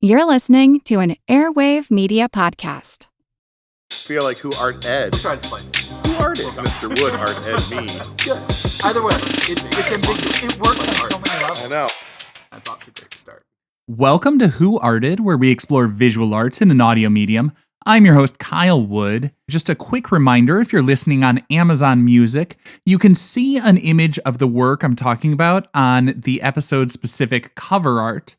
You're listening to an Airwave Media Podcast. Feel like who art Ed? We'll try to slice it. Who art Mr. Wood art Ed me? Good. Either way, it's ambiguous. It works on so many levels. I know. That's off to a great start. Welcome to Who Arted, where we explore visual arts in an audio medium. I'm your host, Kyle Wood. Just a quick reminder, if you're listening on Amazon Music, you can see an image of the work I'm talking about on the episode-specific cover art.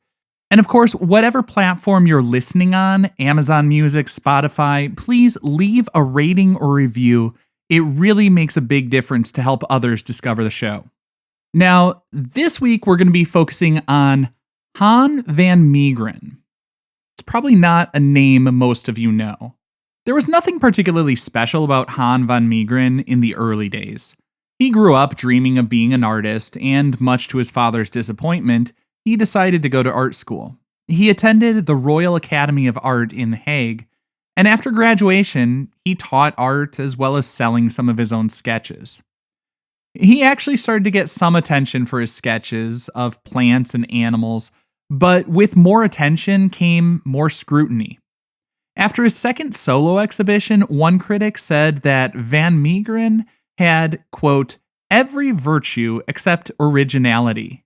And of course, whatever platform you're listening on, Amazon Music, Spotify, please leave a rating or review. It really makes a big difference to help others discover the show. Now, this week we're going to be focusing on Han van Meegeren. It's probably not a name most of you know. There was nothing particularly special about Han van Meegeren in the early days. He grew up dreaming of being an artist, and much to his father's disappointment, he decided to go to art school. He attended the Royal Academy of Art in The Hague, and after graduation, he taught art as well as selling some of his own sketches. He actually started to get some attention for his sketches of plants and animals, but with more attention came more scrutiny. After his second solo exhibition, one critic said that Van Meegeren had, quote, every virtue except originality.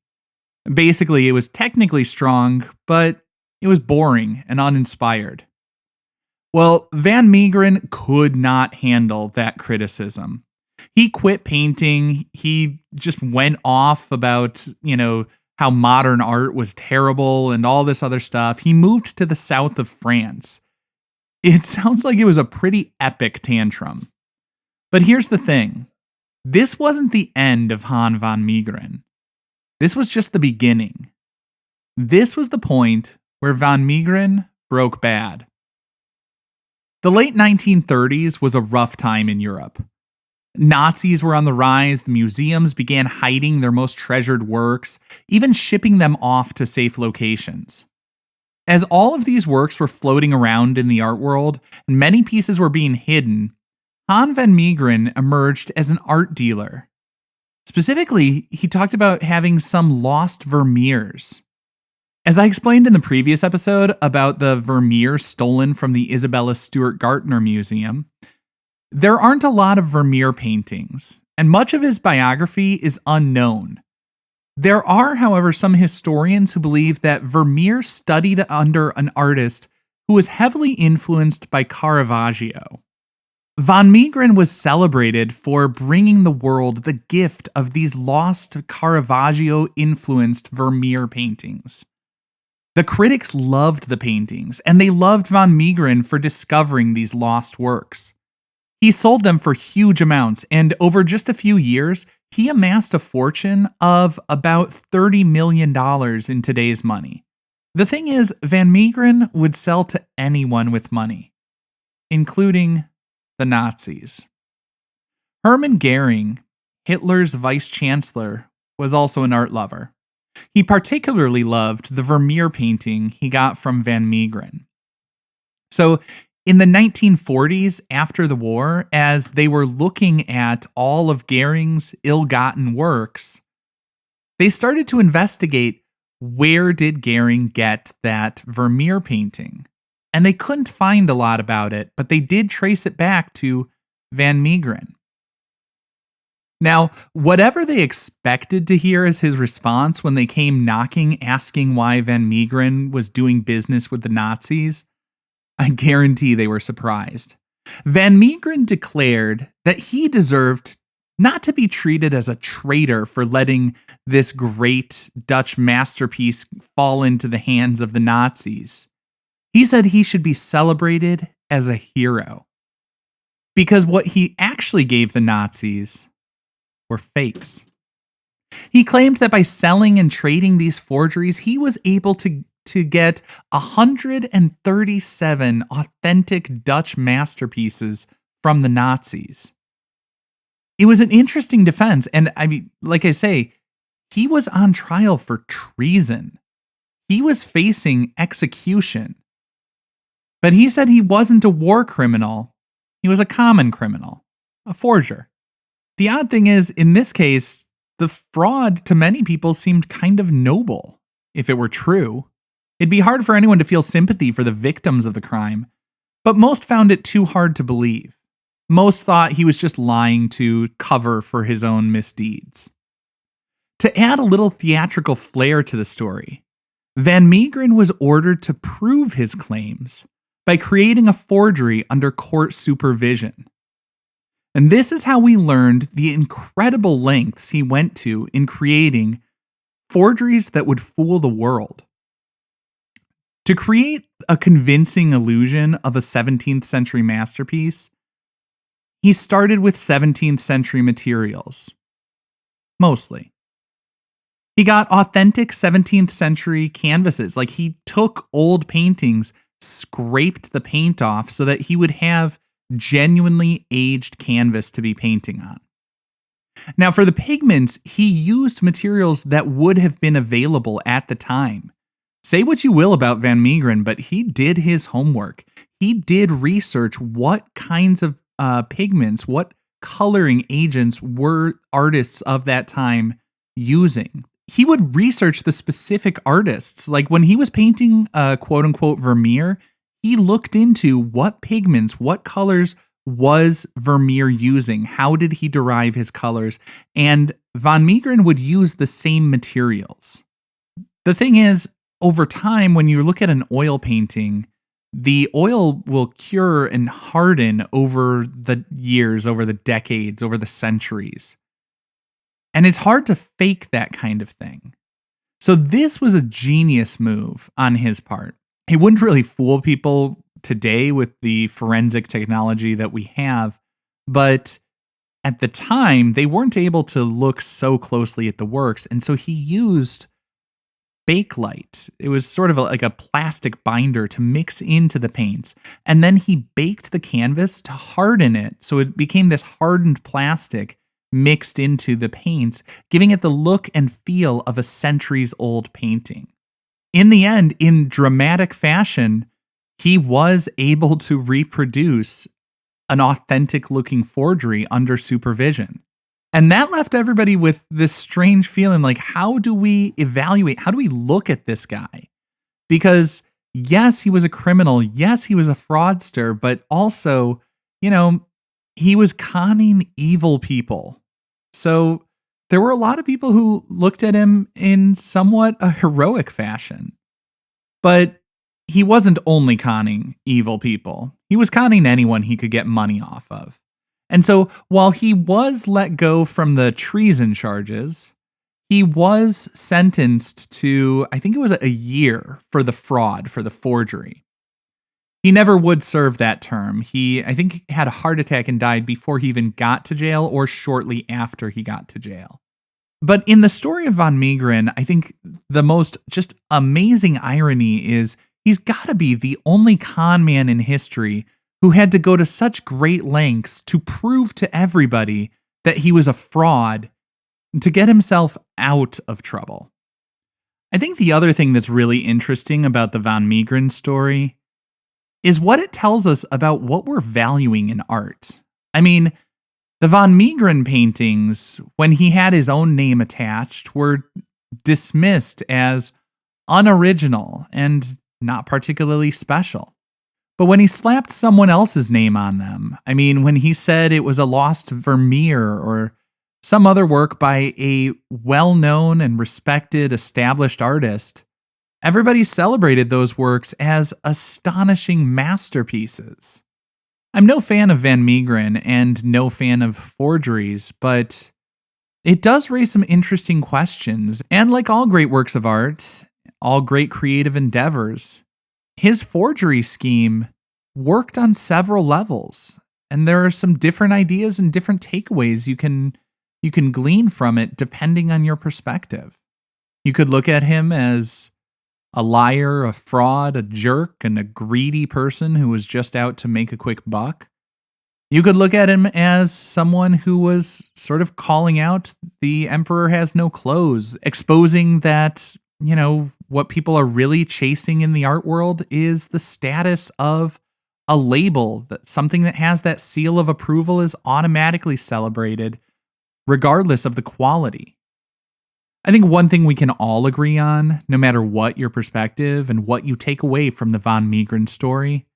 Basically, it was technically strong, but it was boring and uninspired. Well, Van Meegeren could not handle that criticism. He quit painting. He just went off about, how modern art was terrible and all this other stuff. He moved to the south of France. It sounds like it was a pretty epic tantrum. But here's the thing. This wasn't the end of Han van Meegeren. This was just the beginning. This was the point where Van Meegeren broke bad. The late 1930s was a rough time in Europe. Nazis were on the rise, the museums began hiding their most treasured works, even shipping them off to safe locations. As all of these works were floating around in the art world, and many pieces were being hidden, Han van Meegeren emerged as an art dealer. Specifically, he talked about having some lost Vermeers. As I explained in the previous episode about the Vermeer stolen from the Isabella Steward Gardner Museum, there aren't a lot of Vermeer paintings, and much of his biography is unknown. There are, however, some historians who believe that Vermeer studied under an artist who was heavily influenced by Caravaggio. Van Meegeren was celebrated for bringing the world the gift of these lost Caravaggio-influenced Vermeer paintings. The critics loved the paintings, and they loved Van Meegeren for discovering these lost works. He sold them for huge amounts, and over just a few years, he amassed a fortune of about $30 million in today's money. The thing is, Van Meegeren would sell to anyone with money, including the Nazis. Hermann Goering, Hitler's vice chancellor, was also an art lover. He particularly loved the Vermeer painting he got from Van Meegeren. So, in the 1940s, after the war, as they were looking at all of Goering's ill-gotten works, they started to investigate where did Goering get that Vermeer painting. And they couldn't find a lot about it, but they did trace it back to Van Meegeren. Now, whatever they expected to hear as his response when they came knocking asking why Van Meegeren was doing business with the Nazis, I guarantee they were surprised. Van Meegeren declared that he deserved not to be treated as a traitor for letting this great Dutch masterpiece fall into the hands of the Nazis. He said he should be celebrated as a hero. Because what he actually gave the Nazis were fakes. He claimed that by selling and trading these forgeries, he was able to get 137 authentic Dutch masterpieces from the Nazis. It was an interesting defense, and like I say, he was on trial for treason. He was facing execution. But he said he wasn't a war criminal. He was a common criminal, a forger. The odd thing is, in this case, the fraud to many people seemed kind of noble, if it were true. It'd be hard for anyone to feel sympathy for the victims of the crime, but most found it too hard to believe. Most thought he was just lying to cover for his own misdeeds. To add a little theatrical flair to the story, Van Meegeren was ordered to prove his claims by creating a forgery under court supervision. And this is how we learned the incredible lengths he went to in creating forgeries that would fool the world. To create a convincing illusion of a 17th century masterpiece, he started with 17th century materials. Mostly. He got authentic 17th century canvases. Like, he took old paintings, scraped the paint off so that he would have genuinely aged canvas to be painting on. Now, for the pigments, he used materials that would have been available at the time. Say what you will about Van Meegeren, but he did his homework. He did research what kinds of pigments, what coloring agents were artists of that time using. He would research the specific artists. Like, when he was painting quote unquote Vermeer, he looked into what pigments, what colors was Vermeer using? How did he derive his colors? And Van Meegeren would use the same materials. The thing is, over time, when you look at an oil painting, the oil will cure and harden over the years, over the decades, over the centuries. And it's hard to fake that kind of thing. So this was a genius move on his part. He wouldn't really fool people today with the forensic technology that we have, but at the time, they weren't able to look so closely at the works, and so he used bakelite. It was sort of like a plastic binder to mix into the paints, and then he baked the canvas to harden it, so it became this hardened plastic mixed into the paints, giving it the look and feel of a centuries-old painting. In the end, in dramatic fashion, he was able to reproduce an authentic-looking forgery under supervision. And that left everybody with this strange feeling like, how do we evaluate? How do we look at this guy? Because yes, he was a criminal. Yes, he was a fraudster, but also, he was conning evil people. So there were a lot of people who looked at him in somewhat a heroic fashion. But he wasn't only conning evil people. He was conning anyone he could get money off of. And so while he was let go from the treason charges, he was sentenced to, I think it was a year for the fraud, for the forgery. He never would serve that term. I think, had a heart attack and died before he even got to jail or shortly after he got to jail. But in the story of Van Meegeren, I think the most just amazing irony is he's got to be the only con man in history who had to go to such great lengths to prove to everybody that he was a fraud to get himself out of trouble. I think the other thing that's really interesting about the Van Meegeren story is what it tells us about what we're valuing in art. I mean, the Van Meegeren paintings, when he had his own name attached, were dismissed as unoriginal and not particularly special. But when he slapped someone else's name on them, I mean, when he said it was a lost Vermeer or some other work by a well-known and respected established artist, everybody celebrated those works as astonishing masterpieces. I'm no fan of Van Meegeren and no fan of forgeries, but it does raise some interesting questions. And like all great works of art, all great creative endeavors, his forgery scheme worked on several levels. And there are some different ideas and different takeaways you can glean from it depending on your perspective. You could look at him as a liar, a fraud, a jerk, and a greedy person who was just out to make a quick buck. You could look at him as someone who was sort of calling out the emperor has no clothes, exposing that, what people are really chasing in the art world is the status of a label, that something that has that seal of approval is automatically celebrated regardless of the quality. I think one thing we can all agree on, no matter what your perspective and what you take away from the van Meegeren story,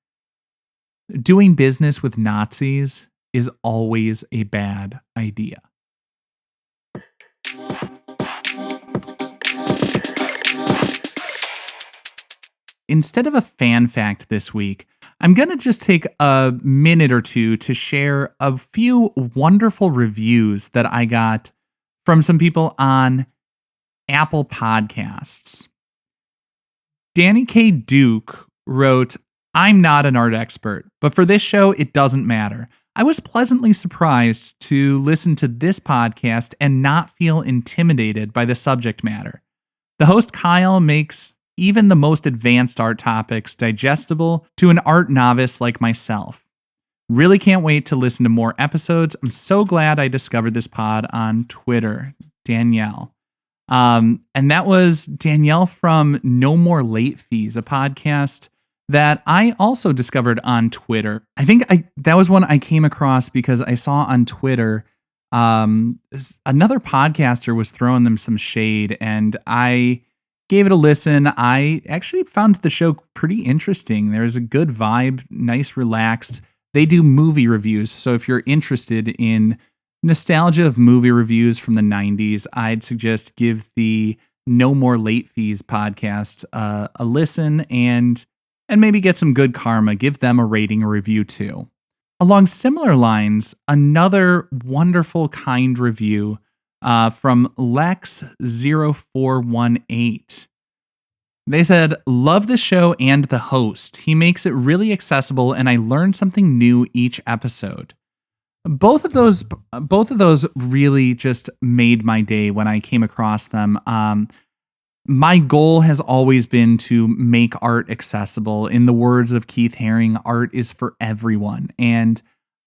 doing business with Nazis is always a bad idea. Instead of a fan fact this week, I'm going to just take a minute or two to share a few wonderful reviews that I got from some people on Apple Podcasts. Danny K. Duke wrote, "I'm not an art expert, but for this show, it doesn't matter. I was pleasantly surprised to listen to this podcast and not feel intimidated by the subject matter. The host Kyle makes even the most advanced art topics digestible to an art novice like myself. Really can't wait to listen to more episodes. I'm so glad I discovered this pod on Twitter." Danielle. And that was Danielle from No More Late Fees, a podcast that I also discovered on Twitter. I think that was one I came across because I saw on Twitter another podcaster was throwing them some shade, and I gave it a listen. I actually found the show pretty interesting. There's a good vibe, nice, relaxed. They do movie reviews, so if you're interested in nostalgia of movie reviews from the 90s, I'd suggest give the No More Late Fees podcast a listen and maybe get some good karma. Give them a rating or review too. Along similar lines, another wonderful, kind review from Lex0418. They said, "Love the show and the host. He makes it really accessible and I learn something new each episode." Both of those really just made my day when I came across them. My goal has always been to make art accessible. In the words of Keith Haring, art is for everyone. And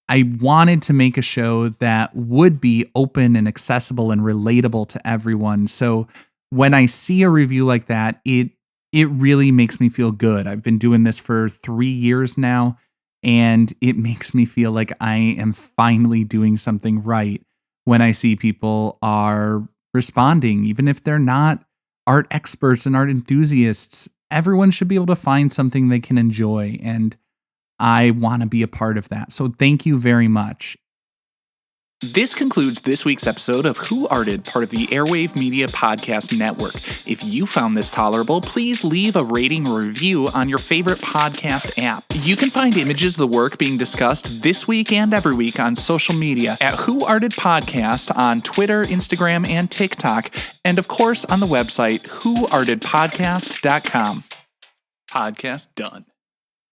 I wanted to make a show that would be open and accessible and relatable to everyone. So when I see a review like that, it really makes me feel good. I've been doing this for 3 years now, and it makes me feel like I am finally doing something right when I see people are responding, even if they're not art experts and art enthusiasts. Everyone should be able to find something they can enjoy, and I want to be a part of that. So thank you very much. This concludes this week's episode of Who Arted, part of the Airwave Media Podcast Network. If you found this tolerable, please leave a rating or review on your favorite podcast app. You can find images of the work being discussed this week and every week on social media at Who Arted Podcast on Twitter, Instagram, and TikTok, and of course on the website whoartedpodcast.com. Podcast done.